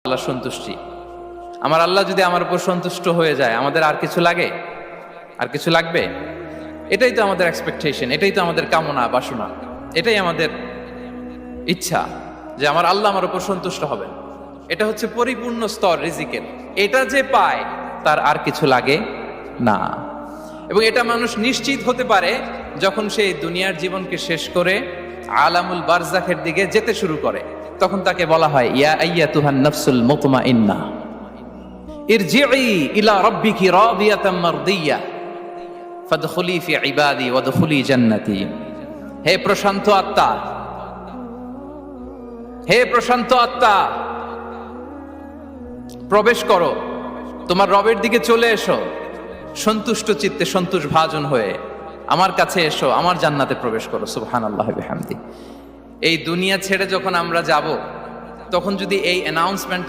আল্লাহ সন্তুষ্টি। আমার আল্লাহ যদি আমার উপর সন্তুষ্ট হয়ে যায়, আমাদের আর কিছু লাগে? আর কিছু লাগবে? এটাই তো আমাদের এক্সপেকটেশন, এটাই তো আমাদের কামনা বাসনা, এটাই আমাদের ইচ্ছা যে আমার আল্লাহ আমার উপর সন্তুষ্ট হবেন। এটা হচ্ছে পরিপূর্ণ স্তর রিজিকের। এটা যে পায় তার আর কিছু লাগে না। এবং এটা মানুষ নিশ্চিত হতে পারে যখন সে দুনিয়ার জীবনকে শেষ করে আলামুল বারজাখের দিকে যেতে শুরু করে। তখন তাকে বলা হয়, ইয়া আইয়াতুহান নাফসুল মুতমাইন্না ইরজিই ইলা রাব্বিকি রাদিয়াতাম মারদিয়া ফাদখুলি ফি ইবাদি ওয়াদখুলি জান্নাতি। হে প্রশান্ত আত্মা, হে প্রশান্ত আত্মা, প্রবেশ করো, তোমার রবের দিকে চলে এসো, সন্তুষ্ট চিত্তে সন্তোষ ভাজন হয়ে আমার কাছে এসো, আমার জান্নাতে প্রবেশ করো। সুবহানাল্লাহ ওয়া বিহামদি। এই দুনিয়া ছেড়ে যখন আমরা যাব, তখন যদি এই অ্যানাউন্সমেন্ট